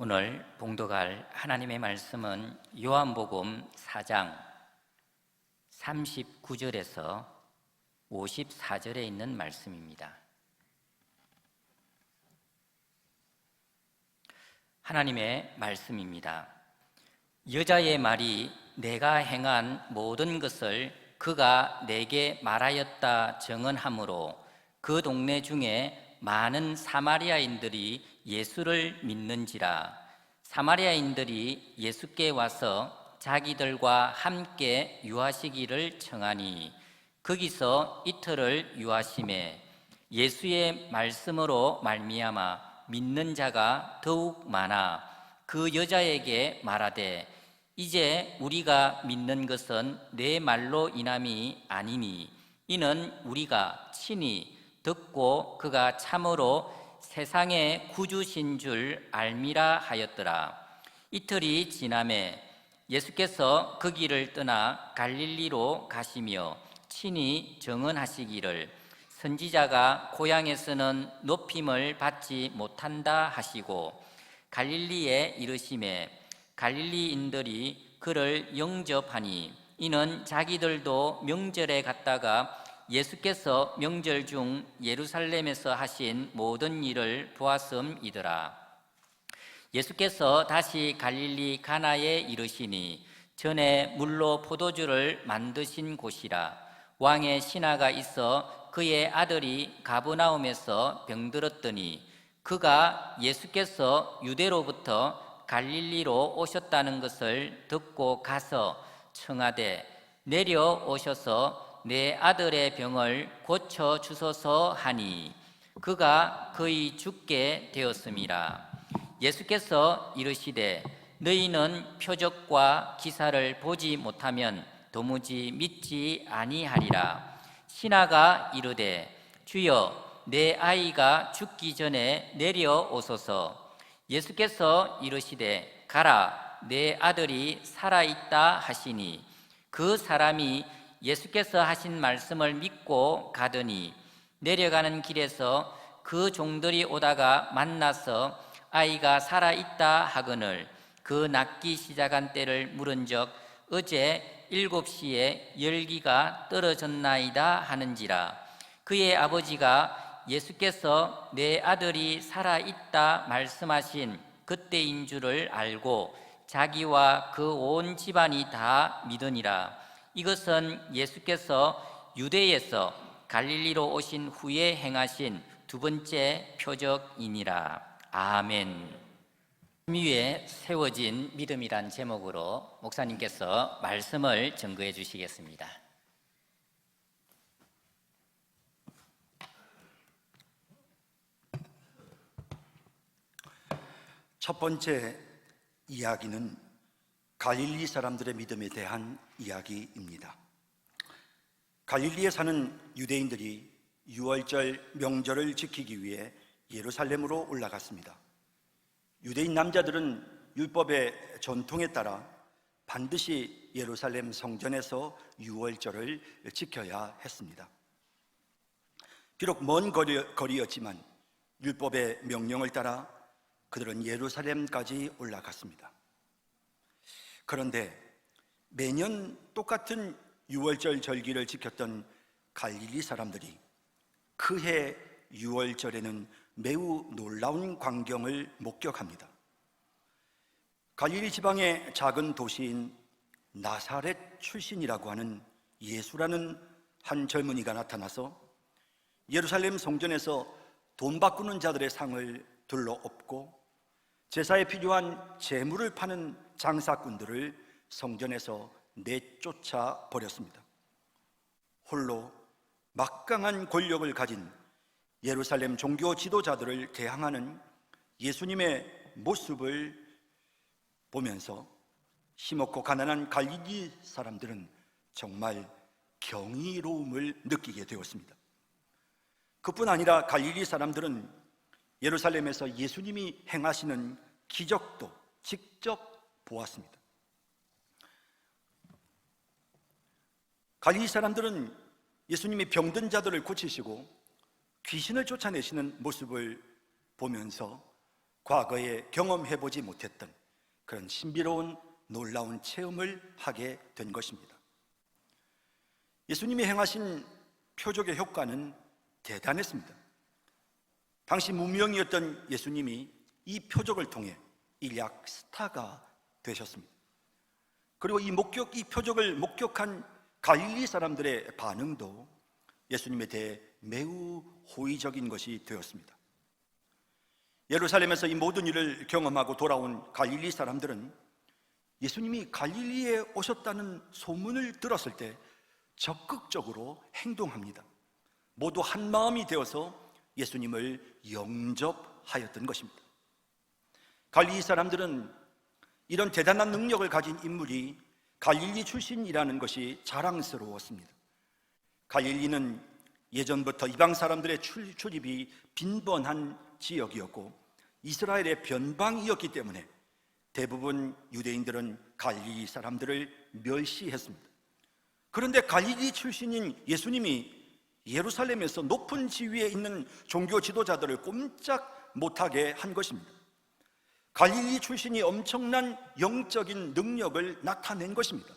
오늘 봉독할 하나님의 말씀은 요한복음 4장 39절에서 54절에 있는 말씀입니다. 하나님의 말씀입니다. 여자의 말이 내가 행한 모든 것을 그가 내게 말하였다 증언하므로 그 동네 중에 많은 사마리아인들이 예수를 믿는지라. 사마리아인들이 예수께 와서 자기들과 함께 유하시기를 청하니 거기서 이틀을 유하심에 예수의 말씀으로 말미암아 믿는 자가 더욱 많아 그 여자에게 말하되 이제 우리가 믿는 것은 내 말로 인함이 아니니 이는 우리가 친히 듣고 그가 참으로 세상의 구주신 줄 알미라 하였더라. 이틀이 지나매 예수께서 그 길을 떠나 갈릴리로 가시며 친히 증언하시기를 선지자가 고향에서는 높임을 받지 못한다 하시고 갈릴리에 이르심에 갈릴리인들이 그를 영접하니 이는 자기들도 명절에 갔다가 예수께서 명절 중 예루살렘에서 하신 모든 일을 보았음이더라. 예수께서 다시 갈릴리 가나에 이르시니 전에 물로 포도주를 만드신 곳이라. 왕의 신하가 있어 그의 아들이 가버나움에서 병들었더니 그가 예수께서 유대로부터 갈릴리로 오셨다는 것을 듣고 가서 청하되 내려오셔서 내 아들의 병을 고쳐 주소서 하니 그가 거의 죽게 되었음이라. 예수께서 이르시되 너희는 표적과 기사를 보지 못하면 도무지 믿지 아니하리라. 신하가 이르되 주여 내 아이가 죽기 전에 내려오소서. 예수께서 이르시되 가라 내 아들이 살아있다 하시니 그 사람이 예수께서 하신 말씀을 믿고 가더니 내려가는 길에서 그 종들이 오다가 만나서 아이가 살아있다 하거늘 그 낫기 시작한 때를 물은적 어제 7시에 열기가 떨어졌나이다 하는지라. 그의 아버지가 예수께서 내 아들이 살아있다 말씀하신 그때인 줄을 알고 자기와 그 온 집안이 다 믿으니라. 이것은 예수께서 유대에서 갈릴리로 오신 후에 행하신 두 번째 표적이니라. 아멘. 위에 세워진 믿음이란 제목으로 목사님께서 말씀을 증거해 주시겠습니다. 첫 번째 이야기는 갈릴리 사람들의 믿음에 대한 이야기입니다. 갈릴리에 사는 유대인들이 유월절 명절을 지키기 위해 예루살렘으로 올라갔습니다. 유대인 남자들은 율법의 전통에 따라 반드시 예루살렘 성전에서 유월절을 지켜야 했습니다. 비록 먼 거리였지만 율법의 명령을 따라 그들은 예루살렘까지 올라갔습니다. 그런데 매년 똑같은 유월절 절기를 지켰던 갈릴리 사람들이 그해 유월절에는 매우 놀라운 광경을 목격합니다. 갈릴리 지방의 작은 도시인 나사렛 출신이라고 하는 예수라는 한 젊은이가 나타나서 예루살렘 성전에서 돈 바꾸는 자들의 상을 둘러엎고 제사에 필요한 재물을 파는 장사꾼들을 성전에서 내쫓아 버렸습니다. 홀로 막강한 권력을 가진 예루살렘 종교 지도자들을 대항하는 예수님의 모습을 보면서 힘없고 가난한 갈릴리 사람들은 정말 경이로움을 느끼게 되었습니다. 그뿐 아니라 갈릴리 사람들은 예루살렘에서 예수님이 행하시는 기적도 직접 보았습니다. 갈릴리 사람들은 예수님이 병든 자들을 고치시고 귀신을 쫓아내시는 모습을 보면서 과거에 경험해보지 못했던 그런 신비로운 놀라운 체험을 하게 된 것입니다. 예수님이 행하신 표적의 효과는 대단했습니다. 당시 무명이었던 예수님이 이 표적을 통해 일약 스타가 되셨습니다. 그리고 이 표적을 목격한 갈릴리 사람들의 반응도 예수님에 대해 매우 호의적인 것이 되었습니다. 예루살렘에서 이 모든 일을 경험하고 돌아온 갈릴리 사람들은 예수님이 갈릴리에 오셨다는 소문을 들었을 때 적극적으로 행동합니다. 모두 한 마음이 되어서 예수님을 영접하였던 것입니다. 갈릴리 사람들은 이런 대단한 능력을 가진 인물이 갈릴리 출신이라는 것이 자랑스러웠습니다. 갈릴리는 예전부터 이방 사람들의 출입이 빈번한 지역이었고 이스라엘의 변방이었기 때문에 대부분 유대인들은 갈릴리 사람들을 멸시했습니다. 그런데 갈릴리 출신인 예수님이 예루살렘에서 높은 지위에 있는 종교 지도자들을 꼼짝 못하게 한 것입니다. 갈릴리 출신이 엄청난 영적인 능력을 나타낸 것입니다.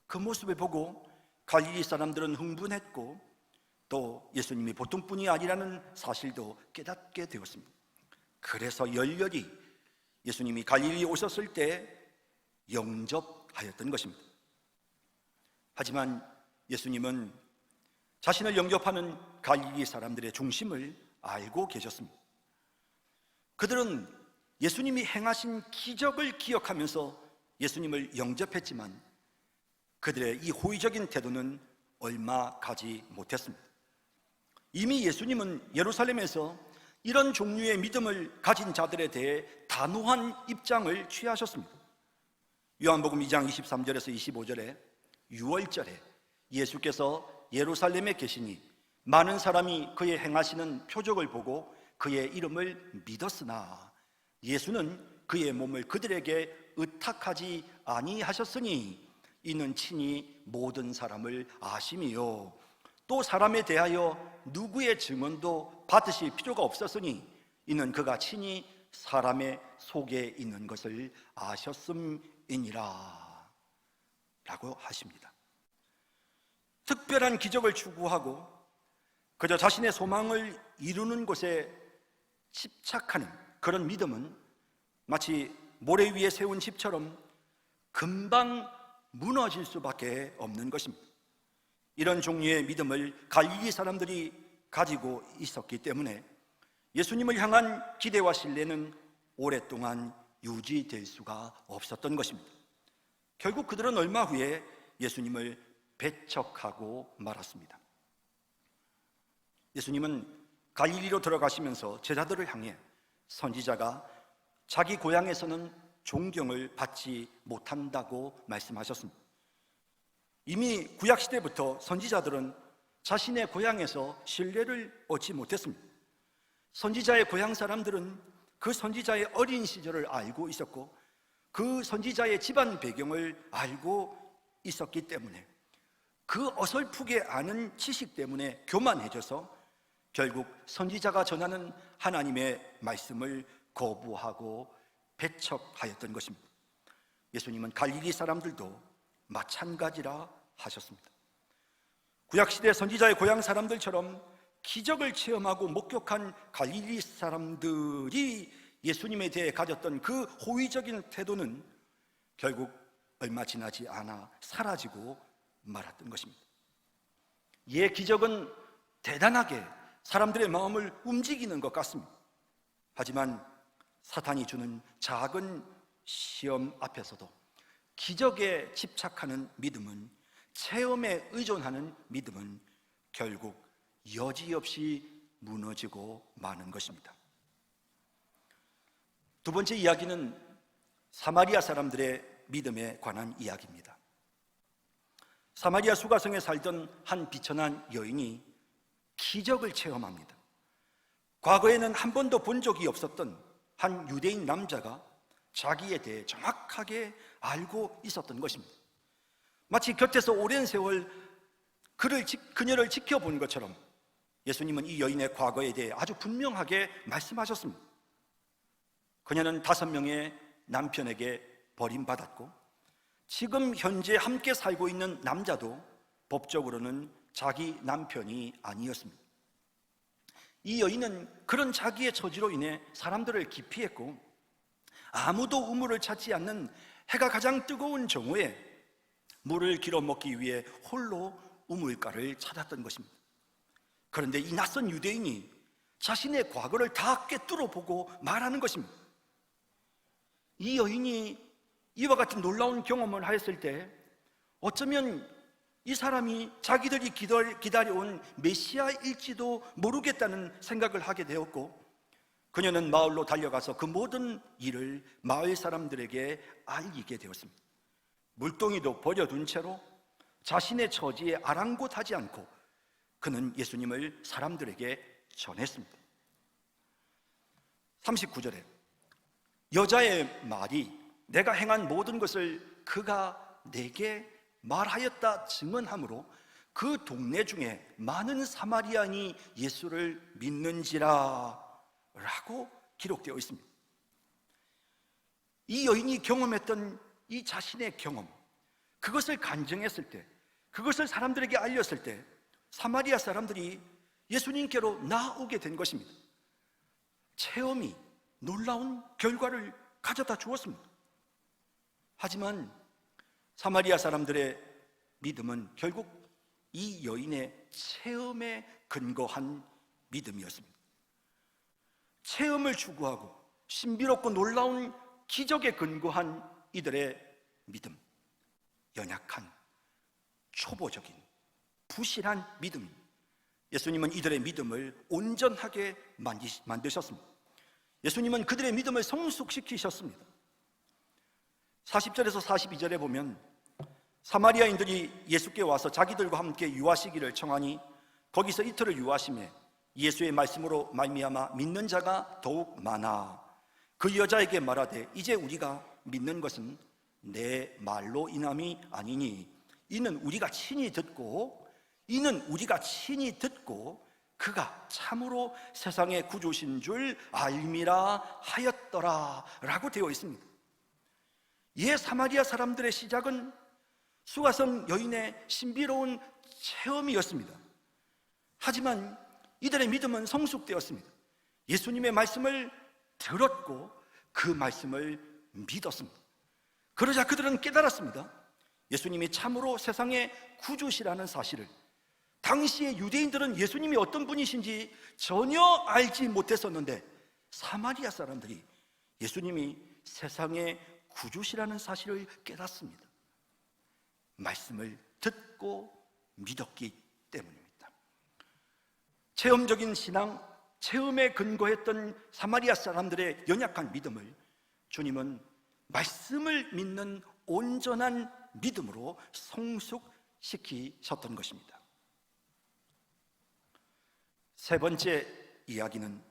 그 모습을 보고 갈릴리 사람들은 흥분했고 또 예수님이 보통 분이 아니라는 사실도 깨닫게 되었습니다. 그래서 열렬히 예수님이 갈릴리에 오셨을 때 영접하였던 것입니다. 하지만 예수님은 자신을 영접하는 갈릴리 사람들의 중심을 알고 계셨습니다. 그들은 예수님이 행하신 기적을 기억하면서 예수님을 영접했지만 그들의 이 호의적인 태도는 얼마 가지 못했습니다. 이미 예수님은 예루살렘에서 이런 종류의 믿음을 가진 자들에 대해 단호한 입장을 취하셨습니다. 요한복음 2장 23절에서 25절에 6월절에 예수께서 예루살렘에 계시니 많은 사람이 그의 행하시는 표적을 보고 그의 이름을 믿었으나 예수는 그의 몸을 그들에게 의탁하지 아니하셨으니 이는 친히 모든 사람을 아심이요 또 사람에 대하여 누구의 증언도 받으실 필요가 없었으니 이는 그가 친히 사람의 속에 있는 것을 아셨음이니라 라고 하십니다. 특별한 기적을 추구하고 그저 자신의 소망을 이루는 곳에 집착하는 그런 믿음은 마치 모래 위에 세운 집처럼 금방 무너질 수밖에 없는 것입니다. 이런 종류의 믿음을 갈릴리 사람들이 가지고 있었기 때문에 예수님을 향한 기대와 신뢰는 오랫동안 유지될 수가 없었던 것입니다. 결국 그들은 얼마 후에 예수님을 배척하고 말았습니다. 예수님은 갈릴리로 들어가시면서 제자들을 향해 선지자가 자기 고향에서는 존경을 받지 못한다고 말씀하셨습니다. 이미 구약시대부터 선지자들은 자신의 고향에서 신뢰를 얻지 못했습니다. 선지자의 고향 사람들은 그 선지자의 어린 시절을 알고 있었고 그 선지자의 집안 배경을 알고 있었기 때문에 그 어설프게 아는 지식 때문에 교만해져서 결국 선지자가 전하는 하나님의 말씀을 거부하고 배척하였던 것입니다. 예수님은 갈릴리 사람들도 마찬가지라 하셨습니다. 구약시대 선지자의 고향 사람들처럼 기적을 체험하고 목격한 갈릴리 사람들이 예수님에 대해 가졌던 그 호의적인 태도는 결국 얼마 지나지 않아 사라지고 말았던 것입니다. 이에 기적은 대단하게 사람들의 마음을 움직이는 것 같습니다. 하지만 사탄이 주는 작은 시험 앞에서도 기적에 집착하는 믿음은, 체험에 의존하는 믿음은 결국 여지없이 무너지고 마는 것입니다. 두 번째 이야기는 사마리아 사람들의 믿음에 관한 이야기입니다. 사마리아 수가성에 살던 한 비천한 여인이 기적을 체험합니다. 과거에는 한 번도 본 적이 없었던 한 유대인 남자가 자기에 대해 정확하게 알고 있었던 것입니다. 마치 곁에서 오랜 세월 그녀를 지켜본 것처럼 예수님은 이 여인의 과거에 대해 아주 분명하게 말씀하셨습니다. 그녀는 5명의 남편에게 버림받았고 지금 현재 함께 살고 있는 남자도 법적으로는 자기 남편이 아니었습니다. 이 여인은 그런 자기의 처지로 인해 사람들을 기피했고 아무도 우물을 찾지 않는 해가 가장 뜨거운 정오에 물을 길어 먹기 위해 홀로 우물가를 찾았던 것입니다. 그런데 이 낯선 유대인이 자신의 과거를 다 꿰뚫어 보고 말하는 것입니다. 이 여인이 이와 같은 놀라운 경험을 하였을 때 어쩌면 이 사람이 자기들이 기다려온 메시아일지도 모르겠다는 생각을 하게 되었고 그녀는 마을로 달려가서 그 모든 일을 마을 사람들에게 알리게 되었습니다. 물동이도 버려둔 채로 자신의 처지에 아랑곳하지 않고 그는 예수님을 사람들에게 전했습니다. 39절에 여자의 말이 내가 행한 모든 것을 그가 내게 말하였다 증언하므로 그 동네 중에 많은 사마리아인이 예수를 믿는지라 라고 기록되어 있습니다. 이 여인이 경험했던 이 자신의 경험, 그것을 간증했을 때, 그것을 사람들에게 알렸을 때 사마리아 사람들이 예수님께로 나오게 된 것입니다. 체험이 놀라운 결과를 가져다 주었습니다. 하지만 사마리아 사람들의 믿음은 결국 이 여인의 체험에 근거한 믿음이었습니다. 체험을 추구하고 신비롭고 놀라운 기적에 근거한 이들의 믿음, 연약한 초보적인 부실한 믿음. 예수님은 이들의 믿음을 온전하게 만드셨습니다. 예수님은 그들의 믿음을 성숙시키셨습니다. 40절에서 42절에 보면 사마리아인들이 예수께 와서 자기들과 함께 유하시기를 청하니 거기서 이틀을 유하심에 예수의 말씀으로 말미암아 믿는 자가 더욱 많아 그 여자에게 말하되 이제 우리가 믿는 것은 내 말로 인함이 아니니 이는 우리가 친히 듣고 그가 참으로 세상의 구주신 줄 알미라 하였더라 라고 되어 있습니다. 예, 사마리아 사람들의 시작은 수가성 여인의 신비로운 체험이었습니다. 하지만 이들의 믿음은 성숙되었습니다. 예수님의 말씀을 들었고 그 말씀을 믿었습니다. 그러자 그들은 깨달았습니다. 예수님이 참으로 세상의 구주시라는 사실을. 당시의 유대인들은 예수님이 어떤 분이신지 전혀 알지 못했었는데 사마리아 사람들이 예수님이 세상의 구주시라는 사실을 깨닫습니다. 말씀을 듣고 믿었기 때문입니다. 체험적인 신앙, 체험에 근거했던 사마리아 사람들의 연약한 믿음을 주님은 말씀을 믿는 온전한 믿음으로 성숙시키셨던 것입니다. 세 번째 이야기는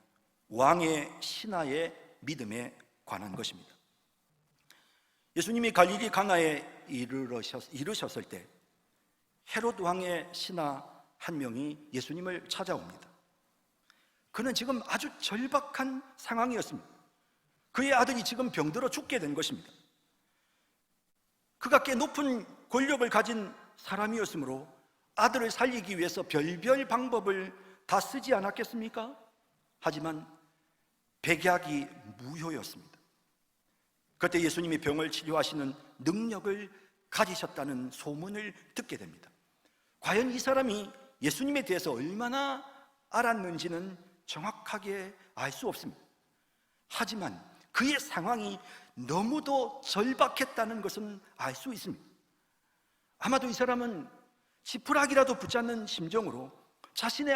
왕의 신하의 믿음에 관한 것입니다. 예수님이 갈릴리 가나에 이르셨을 때 헤롯 왕의 신하 한 명이 예수님을 찾아옵니다. 그는 지금 아주 절박한 상황이었습니다. 그의 아들이 지금 병들어 죽게 된 것입니다. 그가 꽤 높은 권력을 가진 사람이었으므로 아들을 살리기 위해서 별별 방법을 다 쓰지 않았겠습니까? 하지만 백약이 무효였습니다. 그때 예수님이 병을 치료하시는 능력을 가지셨다는 소문을 듣게 됩니다. 과연 이 사람이 예수님에 대해서 얼마나 알았는지는 정확하게 알 수 없습니다. 하지만 그의 상황이 너무도 절박했다는 것은 알 수 있습니다. 아마도 이 사람은 지푸라기라도 붙잡는 심정으로 자신의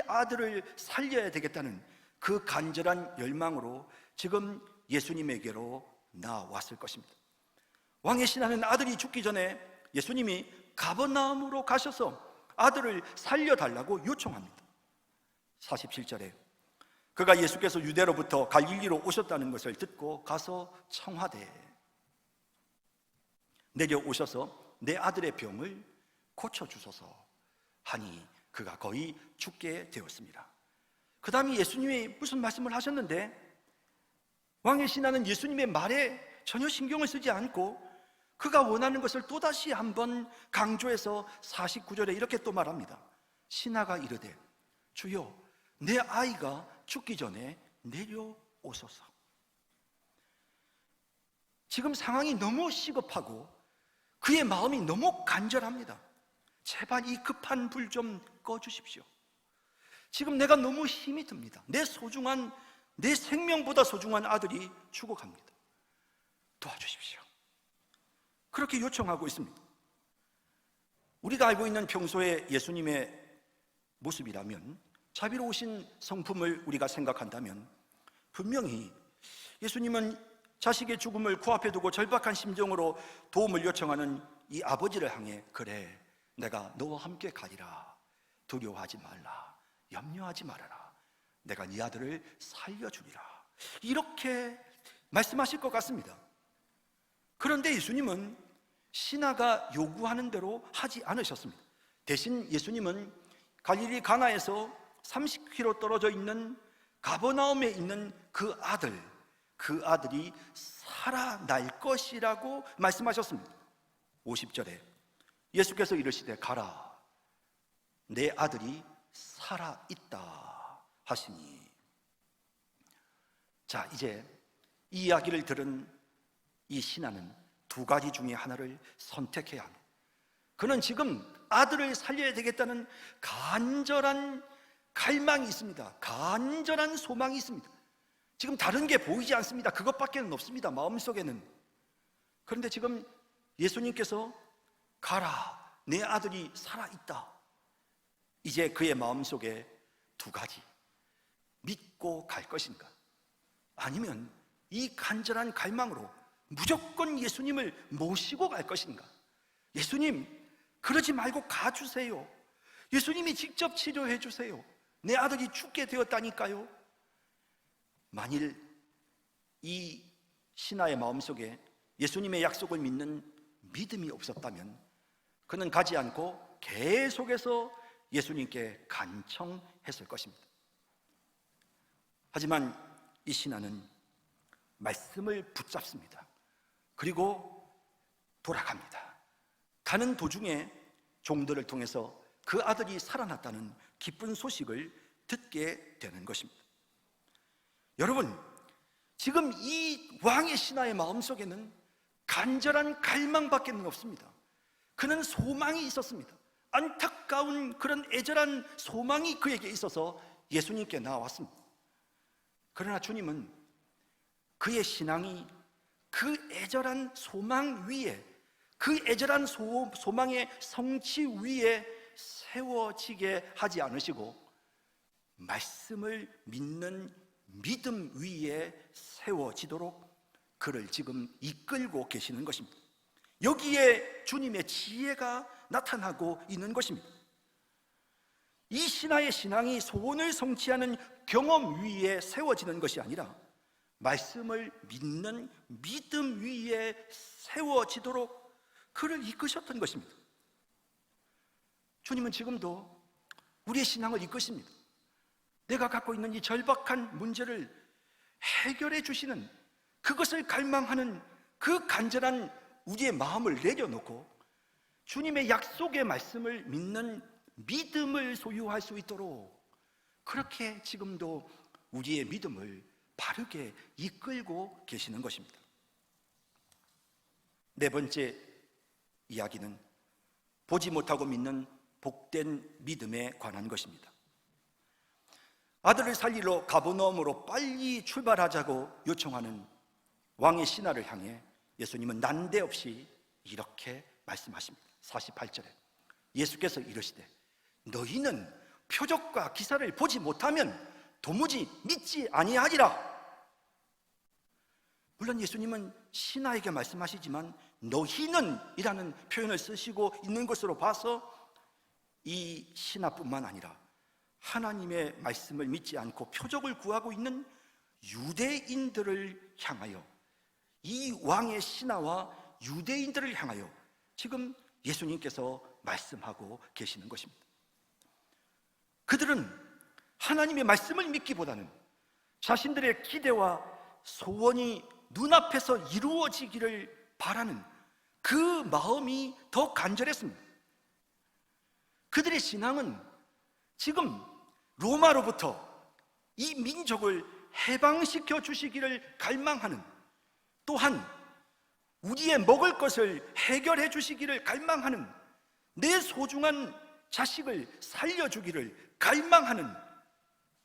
아들을 살려야 되겠다는 그 간절한 열망으로 지금 예수님에게로 나왔을 것입니다. 왕의 신하는 아들이 죽기 전에 예수님이 가버나움으로 가셔서 아들을 살려달라고 요청합니다. 47절에 그가 예수께서 유대로부터 갈릴리로 오셨다는 것을 듣고 가서 청하되 내려오셔서 내 아들의 병을 고쳐주소서 하니 그가 거의 죽게 되었습니다. 그 다음에 예수님이 무슨 말씀을 하셨는데 왕의 신하는 예수님의 말에 전혀 신경을 쓰지 않고 그가 원하는 것을 또다시 한번 강조해서 49절에 이렇게 또 말합니다. 신하가 이르되 주여 내 아이가 죽기 전에 내려오소서. 지금 상황이 너무 시급하고 그의 마음이 너무 간절합니다. 제발 이 급한 불 좀 꺼주십시오. 지금 내가 너무 힘이 듭니다. 내 생명보다 소중한 아들이 죽어갑니다. 도와주십시오. 그렇게 요청하고 있습니다. 우리가 알고 있는 평소의 예수님의 모습이라면, 자비로우신 성품을 우리가 생각한다면 분명히 예수님은 자식의 죽음을 코앞에 두고 절박한 심정으로 도움을 요청하는 이 아버지를 향해 그래 내가 너와 함께 가리라, 두려워하지 말라, 염려하지 말아라, 내가 네 아들을 살려주리라, 이렇게 말씀하실 것 같습니다. 그런데 예수님은 신하가 요구하는 대로 하지 않으셨습니다. 대신 예수님은 갈릴리 가나에서 30km 떨어져 있는 가버나움에 있는 그 아들이 살아날 것이라고 말씀하셨습니다. 50절에 예수께서 이르시되 가라, 내 아들이 살아있다 하시니. 자, 이제 이 이야기를 들은 이 신하는 두 가지 중에 하나를 선택해야 합니다. 그는 지금 아들을 살려야 되겠다는 간절한 갈망이 있습니다. 간절한 소망이 있습니다. 지금 다른 게 보이지 않습니다. 그것밖에는 없습니다, 마음속에는. 그런데 지금 예수님께서 가라, 내 아들이 살아있다. 이제 그의 마음속에 두 가지, 믿고 갈 것인가, 아니면 이 간절한 갈망으로 무조건 예수님을 모시고 갈 것인가. 예수님, 그러지 말고 가주세요. 예수님이 직접 치료해 주세요. 내 아들이 죽게 되었다니까요. 만일 이 신하의 마음속에 예수님의 약속을 믿는 믿음이 없었다면 그는 가지 않고 계속해서 예수님께 간청했을 것입니다. 하지만 이 신하는 말씀을 붙잡습니다. 그리고 돌아갑니다. 가는 도중에 종들을 통해서 그 아들이 살아났다는 기쁜 소식을 듣게 되는 것입니다. 여러분, 지금 이 왕의 신하의 마음속에는 간절한 갈망밖에 없습니다. 그는 소망이 있었습니다. 안타까운 그런 애절한 소망이 그에게 있어서 예수님께 나왔습니다. 그러나 주님은 그의 신앙이 그 애절한 소망 위에, 그 애절한 소망의 성취 위에 세워지게 하지 않으시고 말씀을 믿는 믿음 위에 세워지도록 그를 지금 이끌고 계시는 것입니다. 여기에 주님의 지혜가 나타나고 있는 것입니다. 이 신하의 신앙이 소원을 성취하는 경험 위에 세워지는 것이 아니라 말씀을 믿는 믿음 위에 세워지도록 그를 이끄셨던 것입니다. 주님은 지금도 우리의 신앙을 이끄십니다. 내가 갖고 있는 이 절박한 문제를 해결해 주시는, 그것을 갈망하는 그 간절한 우리의 마음을 내려놓고 주님의 약속의 말씀을 믿는 믿음을 소유할 수 있도록 그렇게 지금도 우리의 믿음을 바르게 이끌고 계시는 것입니다. 네 번째 이야기는 보지 못하고 믿는 복된 믿음에 관한 것입니다. 아들을 살리러 가버나움으로 빨리 출발하자고 요청하는 왕의 신하를 향해 예수님은 난데없이 이렇게 말씀하십니다. 48절에 예수께서 이르시되 너희는 표적과 기사를 보지 못하면 도무지 믿지 아니하리라. 물론 예수님은 신하에게 말씀하시지만 너희는 이라는 표현을 쓰시고 있는 것으로 봐서 이 신하뿐만 아니라 하나님의 말씀을 믿지 않고 표적을 구하고 있는 유대인들을 향하여, 이 왕의 신하와 유대인들을 향하여 지금 예수님께서 말씀하고 계시는 것입니다. 그들은 하나님의 말씀을 믿기보다는 자신들의 기대와 소원이 눈앞에서 이루어지기를 바라는 그 마음이 더 간절했습니다. 그들의 신앙은 지금 로마로부터 이 민족을 해방시켜 주시기를 갈망하는, 또한 우리의 먹을 것을 해결해 주시기를 갈망하는, 내 소중한 자식을 살려주기를 갈망하는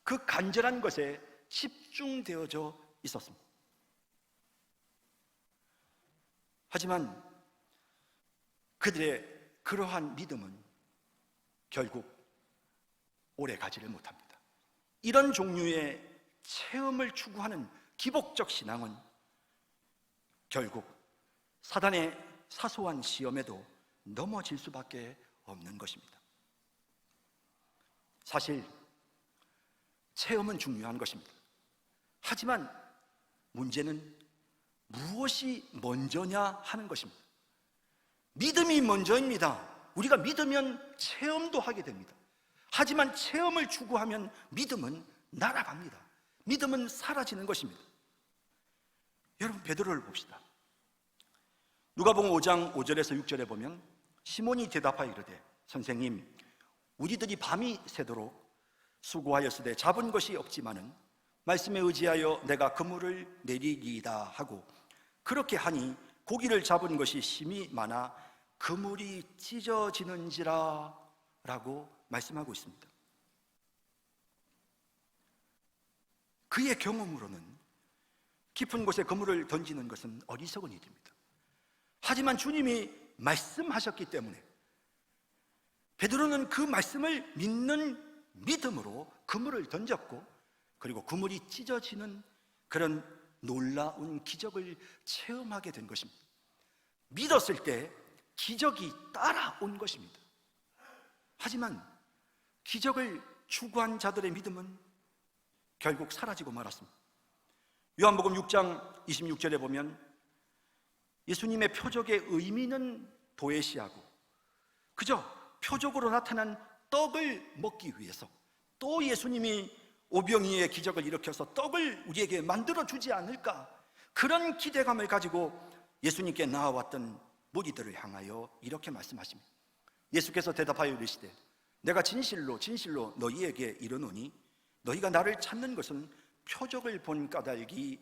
그 간절한 것에 집중되어져 있었습니다. 하지만 그들의 그러한 믿음은 결국 오래 가지를 못합니다. 이런 종류의 체험을 추구하는 기복적 신앙은 결국 사단의 사소한 시험에도 넘어질 수밖에 없는 것입니다. 사실 체험은 중요한 것입니다. 하지만 문제는 무엇이 먼저냐 하는 것입니다. 믿음이 먼저입니다. 우리가 믿으면 체험도 하게 됩니다. 하지만 체험을 추구하면 믿음은 날아갑니다. 믿음은 사라지는 것입니다. 여러분, 베드로를 봅시다. 누가복음 5장 5절에서 6절에 보면 시몬이 대답하여 이르되 선생님, 우리들이 밤이 새도록 수고하였으되 잡은 것이 없지만은 말씀에 의지하여 내가 그물을 내리리이다 하고, 그렇게 하니 고기를 잡은 것이 심히 많아 그물이 찢어지는지라 라고 말씀하고 있습니다. 그의 경험으로는 깊은 곳에 그물을 던지는 것은 어리석은 일입니다. 하지만 주님이 말씀하셨기 때문에 베드로는 그 말씀을 믿는 믿음으로 그물을 던졌고, 그리고 그물이 찢어지는 그런 놀라운 기적을 체험하게 된 것입니다. 믿었을 때 기적이 따라온 것입니다. 하지만 기적을 추구한 자들의 믿음은 결국 사라지고 말았습니다. 요한복음 6장 26절에 보면 예수님의 표적의 의미는 도외시하고 그저 표적으로 나타난 떡을 먹기 위해서, 또 예수님이 오병이의 기적을 일으켜서 떡을 우리에게 만들어 주지 않을까, 그런 기대감을 가지고 예수님께 나아왔던 무리들을 향하여 이렇게 말씀하십니다. 예수께서 대답하여 이르시되 내가 진실로 진실로 너희에게 이르노니 너희가 나를 찾는 것은 표적을 본 까닭이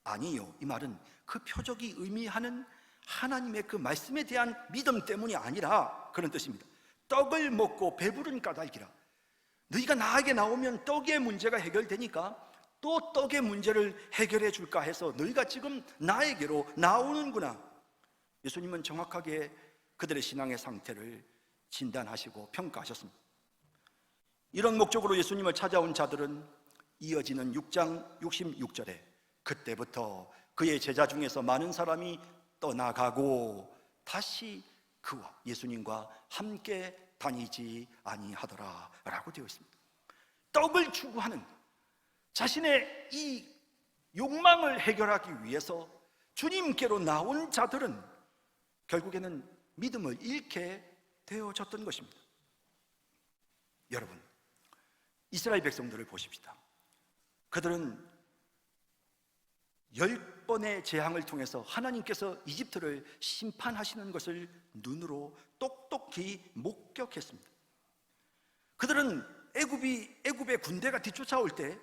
아니요, 이 말은 그 표적이 의미하는 하나님의 그 말씀에 대한 믿음 때문이 아니라 그런 뜻입니다. 떡을 먹고 배부른 까닭이라. 너희가 나에게 나오면 떡의 문제가 해결되니까 또 떡의 문제를 해결해 줄까 해서 너희가 지금 나에게로 나오는구나. 예수님은 정확하게 그들의 신앙의 상태를 진단하시고 평가하셨습니다. 이런 목적으로 예수님을 찾아온 자들은 이어지는 6장 66절에 그때부터 그의 제자 중에서 많은 사람이 떠나가고 다시 그와 예수님과 함께 다니지 아니하더라 라고 되어 있습니다. 떡을 추구하는 자신의 이 욕망을 해결하기 위해서 주님께로 나온 자들은 결국에는 믿음을 잃게 되어졌던 것입니다. 여러분, 이스라엘 백성들을 보십시다. 그들은 10번의 재앙을 통해서 하나님께서 이집트를 심판하시는 것을 눈으로 똑똑히 목격했습니다. 그들은 애굽의 군대가 뒤쫓아올 때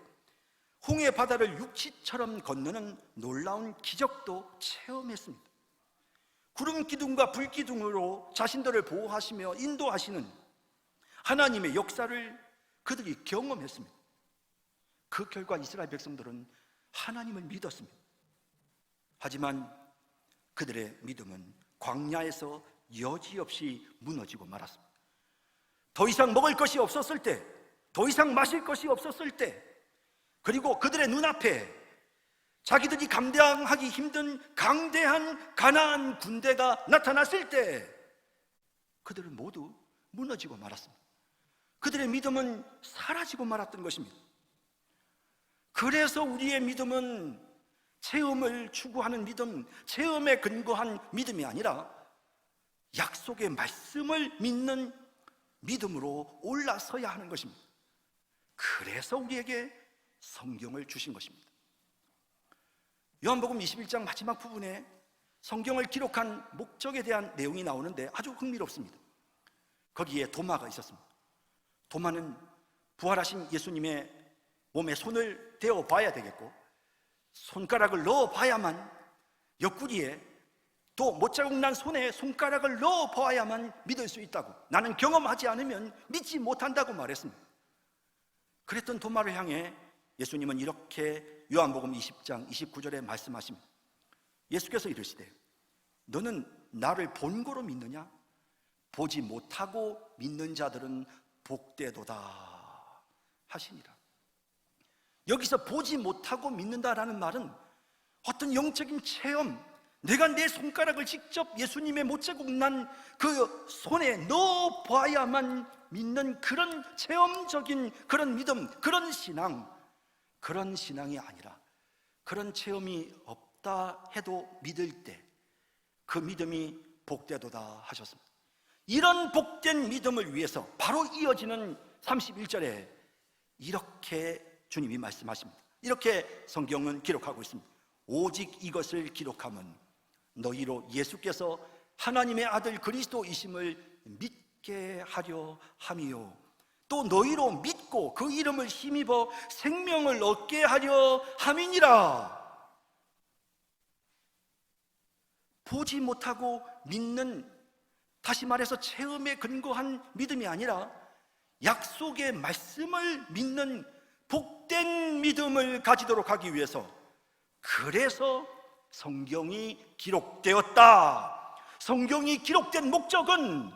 홍해 바다를 육지처럼 건너는 놀라운 기적도 체험했습니다. 구름 기둥과 불 기둥으로 자신들을 보호하시며 인도하시는 하나님의 역사를 그들이 경험했습니다. 그 결과 이스라엘 백성들은 하나님을 믿었습니다. 하지만 그들의 믿음은 광야에서 여지없이 무너지고 말았습니다. 더 이상 먹을 것이 없었을 때, 더 이상 마실 것이 없었을 때, 그리고 그들의 눈앞에 자기들이 감당하기 힘든 강대한 가나안 군대가 나타났을 때 그들은 모두 무너지고 말았습니다. 그들의 믿음은 사라지고 말았던 것입니다. 그래서 우리의 믿음은 체험을 추구하는 믿음, 체험에 근거한 믿음이 아니라 약속의 말씀을 믿는 믿음으로 올라서야 하는 것입니다. 그래서 우리에게 성경을 주신 것입니다. 요한복음 21장 마지막 부분에 성경을 기록한 목적에 대한 내용이 나오는데 아주 흥미롭습니다. 거기에 도마가 있었습니다. 도마는 부활하신 예수님의 몸에 손을 대어 봐야 되겠고, 손가락을 넣어 봐야만, 옆구리에 또 못자국 난 손에 손가락을 넣어 봐야만 믿을 수 있다고, 나는 경험하지 않으면 믿지 못한다고 말했습니다. 그랬던 도마를 향해 예수님은 이렇게 요한복음 20장 29절에 말씀하십니다. 예수께서 이르시되 너는 나를 본고로 믿느냐? 보지 못하고 믿는 자들은 복되도다 하시니라. 여기서 보지 못하고 믿는다라는 말은 어떤 영적인 체험, 내가 내 손가락을 직접 예수님의 못자국 난 그 손에 넣어 봐야만 믿는 그런 체험적인 그런 믿음, 그런 신앙, 그런 신앙이 아니라, 그런 체험이 없다 해도 믿을 때 그 믿음이 복되도다 하셨습니다. 이런 복된 믿음을 위해서 바로 이어지는 31절에 이렇게 주님이 말씀하십니다. 이렇게 성경은 기록하고 있습니다. 오직 이것을 기록함은 너희로 예수께서 하나님의 아들 그리스도이심을 믿게 하려 함이요, 또 너희로 믿고 그 이름을 힘입어 생명을 얻게 하려 함이니라. 보지 못하고 믿는, 다시 말해서 체험에 근거한 믿음이 아니라 약속의 말씀을 믿는 복된 믿음을 가지도록 하기 위해서, 그래서 성경이 기록되었다. 성경이 기록된 목적은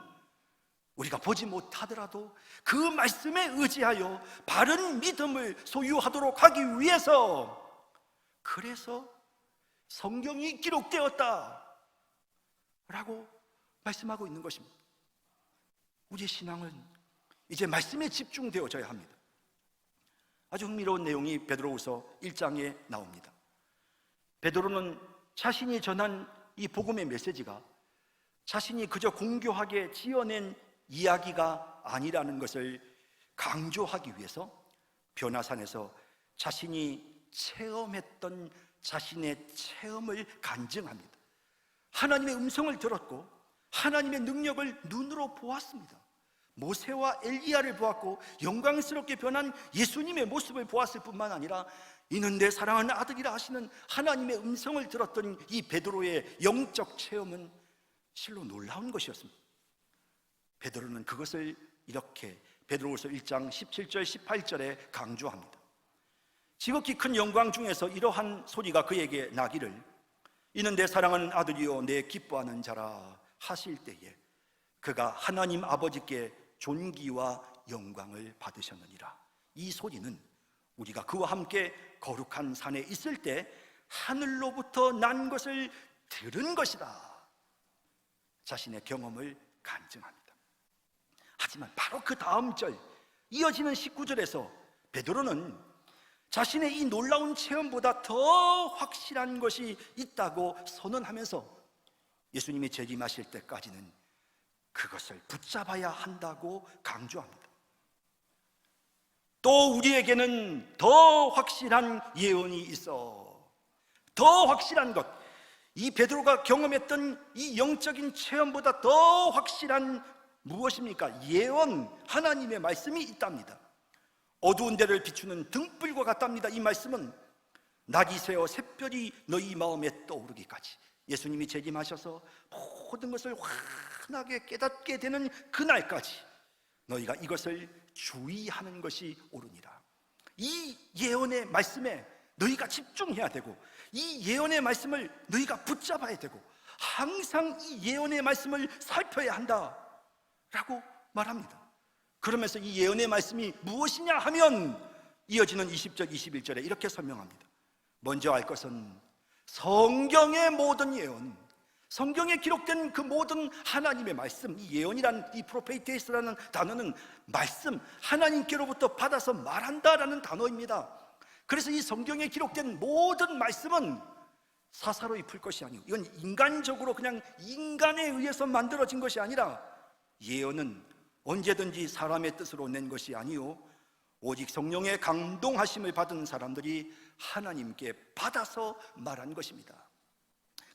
우리가 보지 못하더라도 그 말씀에 의지하여 바른 믿음을 소유하도록 하기 위해서, 그래서 성경이 기록되었다 라고 말씀하고 있는 것입니다. 우리의 신앙은 이제 말씀에 집중되어져야 합니다. 아주 흥미로운 내용이 베드로후서 1장에 나옵니다. 베드로는 자신이 전한 이 복음의 메시지가 자신이 그저 공교하게 지어낸 이야기가 아니라는 것을 강조하기 위해서 변화산에서 자신이 체험했던 자신의 체험을 간증합니다. 하나님의 음성을 들었고 하나님의 능력을 눈으로 보았습니다. 모세와 엘리야를 보았고 영광스럽게 변한 예수님의 모습을 보았을 뿐만 아니라 이는 내 사랑하는 아들이라 하시는 하나님의 음성을 들었던 이 베드로의 영적 체험은 실로 놀라운 것이었습니다. 베드로는 그것을 이렇게 베드로후서 1장 17절 18절에 강조합니다. 지극히 큰 영광 중에서 이러한 소리가 그에게 나기를 이는 내 사랑하는 아들이요 내 기뻐하는 자라 하실 때에 그가 하나님 아버지께 존귀와 영광을 받으셨느니라. 이 소리는 우리가 그와 함께 거룩한 산에 있을 때 하늘로부터 난 것을 들은 것이다. 자신의 경험을 간증합니다. 하지만 바로 그 다음 절 이어지는 19절에서 베드로는 자신의 이 놀라운 체험보다 더 확실한 것이 있다고 선언하면서 예수님이 재림하실 때까지는 그것을 붙잡아야 한다고 강조합니다. 또 우리에게는 더 확실한 예언이 있어. 더 확실한 것, 이 베드로가 경험했던 이 영적인 체험보다 더 확실한 무엇입니까? 예언, 하나님의 말씀이 있답니다. 어두운 데를 비추는 등불과 같답니다. 이 말씀은 낮이 새어 샛별이 너희 마음에 떠오르기까지, 예수님이 재림하셔서 모든 것을 환하게 깨닫게 되는 그날까지 너희가 이것을 주의하는 것이 옳으니라. 이 예언의 말씀에 너희가 집중해야 되고, 이 예언의 말씀을 너희가 붙잡아야 되고, 항상 이 예언의 말씀을 살펴야 한다 라고 말합니다. 그러면서 이 예언의 말씀이 무엇이냐 하면 이어지는 20절 21절에 이렇게 설명합니다. 먼저 알 것은 성경의 모든 예언, 성경에 기록된 그 모든 하나님의 말씀, 이 예언이란, 이 프로페이테스라는 단어는 말씀, 하나님께로부터 받아서 말한다라는 단어입니다. 그래서 이 성경에 기록된 모든 말씀은 사사로이 풀 것이 아니고, 이건 인간적으로 그냥 인간에 의해서 만들어진 것이 아니라, 예언은 언제든지 사람의 뜻으로 낸 것이 아니요 오직 성령의 감동하심을 받은 사람들이 하나님께 받아서 말한 것입니다.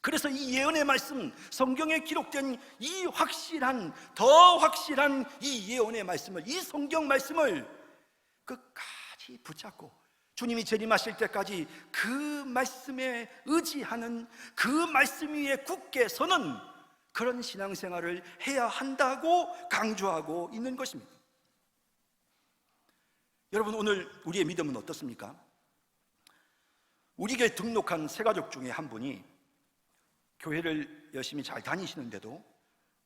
그래서 이 예언의 말씀, 성경에 기록된 이 확실한, 더 확실한 이 예언의 말씀을, 이 성경 말씀을 끝까지 붙잡고 주님이 재림하실 때까지 그 말씀에 의지하는, 그 말씀 위에 굳게 서는 그런 신앙생활을 해야 한다고 강조하고 있는 것입니다. 여러분, 오늘 우리의 믿음은 어떻습니까? 우리 교회 등록한 새가족 중에 한 분이 교회를 열심히 잘 다니시는데도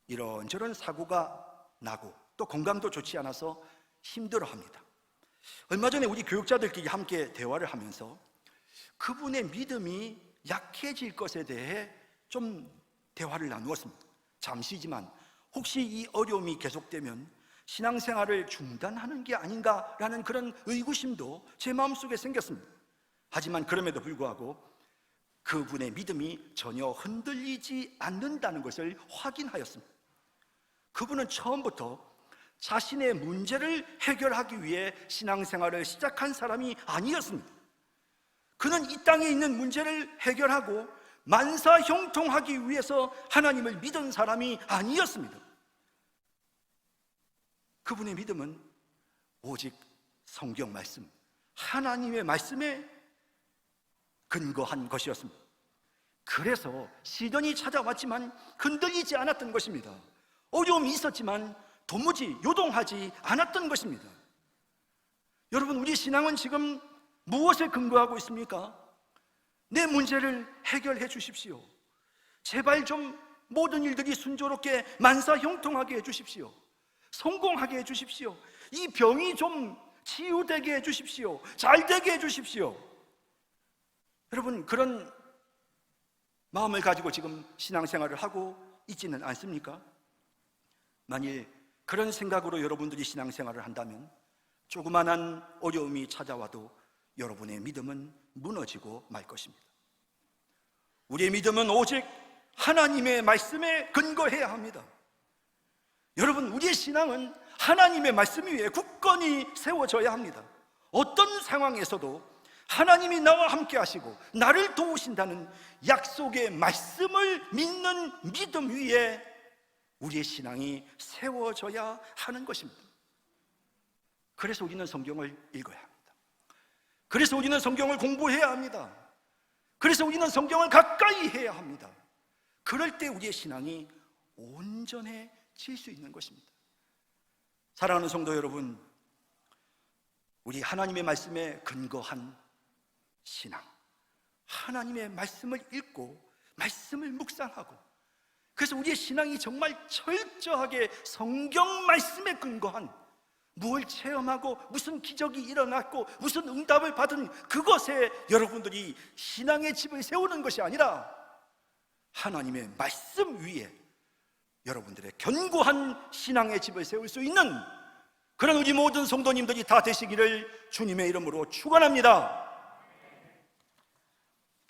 이런저런 사고가 나고 또 건강도 좋지 않아서 힘들어합니다. 얼마 전에 우리 교육자들끼리 함께 대화를 하면서 그분의 믿음이 약해질 것에 대해 좀 대화를 나누었습니다. 잠시지만 혹시 이 어려움이 계속되면 신앙생활을 중단하는 게 아닌가라는 그런 의구심도 제 마음속에 생겼습니다. 하지만 그럼에도 불구하고 그분의 믿음이 전혀 흔들리지 않는다는 것을 확인하였습니다. 그분은 처음부터 자신의 문제를 해결하기 위해 신앙생활을 시작한 사람이 아니었습니다. 그는 이 땅에 있는 문제를 해결하고 만사형통하기 위해서 하나님을 믿은 사람이 아니었습니다. 그분의 믿음은 오직 성경 말씀, 하나님의 말씀에 근거한 것이었습니다. 그래서 시련이 찾아왔지만 흔들리지 않았던 것입니다. 어려움이 있었지만 도무지 요동하지 않았던 것입니다. 여러분, 우리 신앙은 지금 무엇에 근거하고 있습니까? 내 문제를 해결해 주십시오. 제발 좀 모든 일들이 순조롭게 만사형통하게 해 주십시오. 성공하게 해 주십시오. 이 병이 좀 치유되게 해 주십시오. 잘 되게 해 주십시오. 여러분, 그런 마음을 가지고 지금 신앙생활을 하고 있지는 않습니까? 만일 그런 생각으로 여러분들이 신앙생활을 한다면 조그만한 어려움이 찾아와도 여러분의 믿음은 무너지고 말 것입니다. 우리의 믿음은 오직 하나님의 말씀에 근거해야 합니다. 여러분, 우리의 신앙은 하나님의 말씀 위에 굳건히 세워져야 합니다. 어떤 상황에서도 하나님이 나와 함께 하시고 나를 도우신다는 약속의 말씀을 믿는 믿음 위에 우리의 신앙이 세워져야 하는 것입니다. 그래서 우리는 성경을 읽어야 합니다. 그래서 우리는 성경을 공부해야 합니다. 그래서 우리는 성경을 가까이 해야 합니다. 그럴 때 우리의 신앙이 온전해질 수 있는 것입니다. 사랑하는 성도 여러분, 우리 하나님의 말씀에 근거한 신앙, 하나님의 말씀을 읽고 말씀을 묵상하고, 그래서 우리의 신앙이 정말 철저하게 성경 말씀에 근거한, 무엇을 체험하고 무슨 기적이 일어났고 무슨 응답을 받은 그것에 여러분들이 신앙의 집을 세우는 것이 아니라 하나님의 말씀 위에 여러분들의 견고한 신앙의 집을 세울 수 있는 그런 우리 모든 성도님들이 다 되시기를 주님의 이름으로 축원합니다.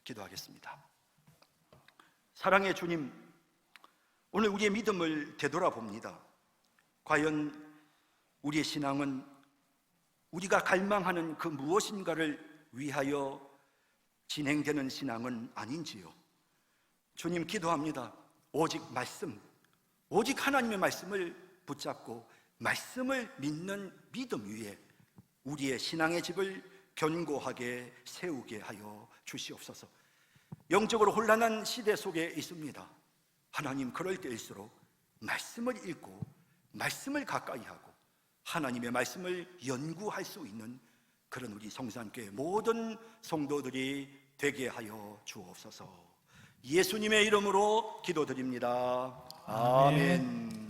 기도하겠습니다. 사랑의 주님, 오늘 우리의 믿음을 되돌아봅니다. 과연 우리의 신앙은 우리가 갈망하는 그 무엇인가를 위하여 진행되는 신앙은 아닌지요? 주님, 기도합니다. 오직 말씀, 오직 하나님의 말씀을 붙잡고 말씀을 믿는 믿음 위에 우리의 신앙의 집을 견고하게 세우게 하여 주시옵소서. 영적으로 혼란한 시대 속에 있습니다. 하나님, 그럴 때일수록 말씀을 읽고 말씀을 가까이 하고 하나님의 말씀을 연구할 수 있는 그런 우리 성산교회 모든 성도들이 되게 하여 주옵소서. 예수님의 이름으로 기도드립니다. 아멘.